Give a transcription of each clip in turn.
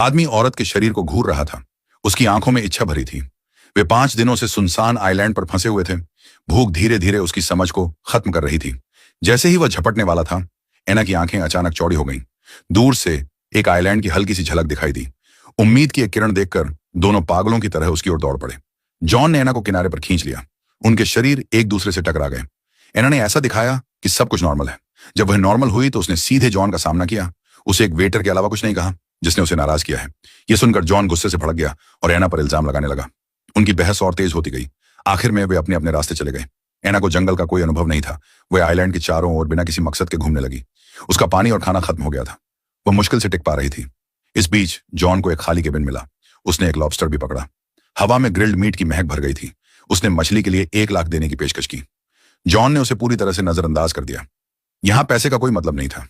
आदमी औरत के शरीर को घूर रहा था। उसकी आंखों में इच्छा भरी थी। वे 5 दिनों से सुनसान आइलैंड पर फंसे हुए थे। भूख धीरे धीरे उसकी समझ को खत्म कर रही थी। जैसे ही वह झपटने वाला था, एना की आंखें अचानक चौड़ी हो गईं। दूर से एक आइलैंड की हल्की सी झलक दिखाई दी। उम्मीद की एक किरण देखकर दोनों पागलों की तरह उसकी ओर दौड़ पड़े। जॉन ने एना को किनारे पर खींच लिया। उनके शरीर एक दूसरे से टकरा गए। एना ने ऐसा दिखाया कि सब कुछ नॉर्मल है। जब वह नॉर्मल हुई तो उसने सीधे जॉन का सामना किया। उसे एक वेटर के अलावा कुछ नहीं कहा, जिसने उसे नाराज किया है। यह सुनकर जॉन गुस्से से भड़क गया और एना पर इल्जाम लगाने लगा। उनकी बहस और तेज होती गई। आखिर में वे अपने अपने रास्ते चले गए। एना को जंगल का कोई अनुभव नहीं था। वह आइलैंड के चारों ओर बिना किसी मकसद के घूमने लगी। उसका पानी और खाना खत्म हो गया था। वह मुश्किल से टिक पा रही थी। इस बीच जॉन को एक खाली केबिन मिला। उसने एक लॉबस्टर भी पकड़ा। हवा में ग्रिल्ड मीट की महक भर गई थी। उसने मछली के लिए 1 लाख देने की पेशकश की। जॉन ने उसे पूरी तरह से नजरअंदाज कर दिया। यहां पैसे का कोई मतलब नहीं था।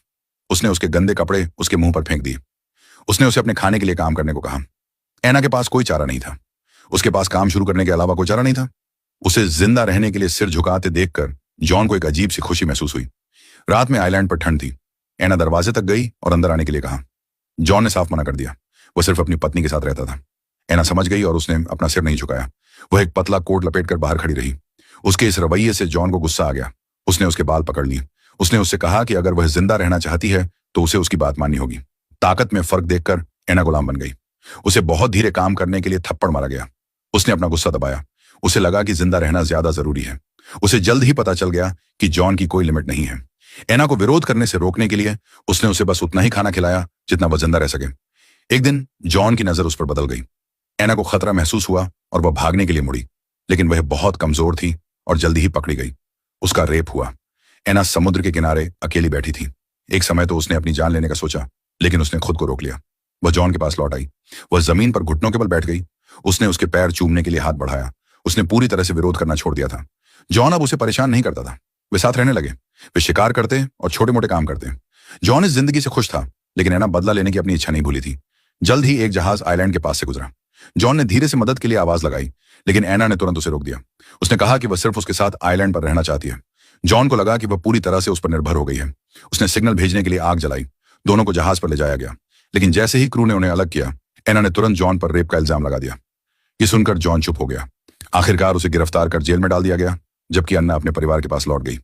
उसने उसके गंदे कपड़े उसके मुंह पर फेंक दिए। उसने उसे अपने खाने के लिए काम करने को कहा। एना के पास कोई चारा नहीं था। उसके पास काम शुरू करने के अलावा कोई चारा नहीं था। उसे जिंदा रहने के लिए सिर झुकाते देखकर जॉन को एक अजीब सी खुशी महसूस हुई। रात में आइलैंड पर ठंड थी। एना दरवाजे तक गई और अंदर आने के लिए कहा। जॉन ने साफ मना कर दिया। वह सिर्फ अपनी पत्नी के साथ रहता था। एना समझ गई और उसने अपना सिर नहीं झुकाया। वह एक पतला कोट लपेटकर बाहर खड़ी रही। उसके इस रवैये से जॉन को गुस्सा आ गया। उसने उसके बाल पकड़ लिए। उसने उससे कहा कि अगर वह जिंदा रहना चाहती है तो उसे उसकी बात माननी होगी। ताकत में फर्क देखकर एना गुलाम बन गई। उसे बहुत धीरे काम करने के लिए थप्पड़ मारा गया। उसने अपना गुस्सा दबाया। उसे लगा कि जिंदा रहना ज्यादा जरूरी है। उसे जल्द ही पता चल गया कि जॉन की कोई लिमिट नहीं है। एना को विरोध करने से रोकने के लिए उसने उसे बस उतना ही खाना खिलाया जितना वह जिंदा रह सके। एक दिन जॉन की नजर उस पर बदल गई। एना को खतरा महसूस हुआ और वह भागने के लिए मुड़ी, लेकिन वह बहुत कमजोर थी और जल्दी ही पकड़ी गई। उसका रेप हुआ। एना समुद्र के किनारे अकेली बैठी थी। एक समय तो उसने अपनी जान लेने का सोचा, लेकिन उसने खुद को रोक लिया। वह जॉन के पास लौट आई। वह जमीन पर घुटनों के बल बैठ गई। उसने उसके पैर चूमने के लिए हाथ बढ़ाया। उसने पूरी तरह से विरोध करना छोड़ दिया था। जॉन अब उसे परेशान नहीं करता था। वे साथ रहने लगे। वे शिकार करते और छोटे मोटे काम करते। जॉन इस जिंदगी से खुश था, लेकिन एना बदला लेने की अपनी इच्छा नहीं भूली थी। जल्द ही एक जहाज आइलैंड के पास से गुजरा। जॉन ने धीरे से मदद के लिए आवाज लगाई, लेकिन एना ने तुरंत उसे रोक दिया। उसने कहा कि वह सिर्फ उसके साथ आइलैंड पर रहना चाहती है। जॉन को लगा कि वह पूरी तरह से उस पर निर्भर हो गई है। उसने सिग्नल भेजने के लिए आग जलाई। दोनों को जहाज पर ले जाया गया, लेकिन जैसे ही क्रू ने उन्हें अलग किया, एना ने तुरंत जॉन पर रेप का इल्जाम लगा दिया। ये सुनकर जॉन चुप हो गया। आखिरकार उसे गिरफ्तार कर जेल में डाल दिया गया, जबकि अन्ना अपने परिवार के पास लौट गई।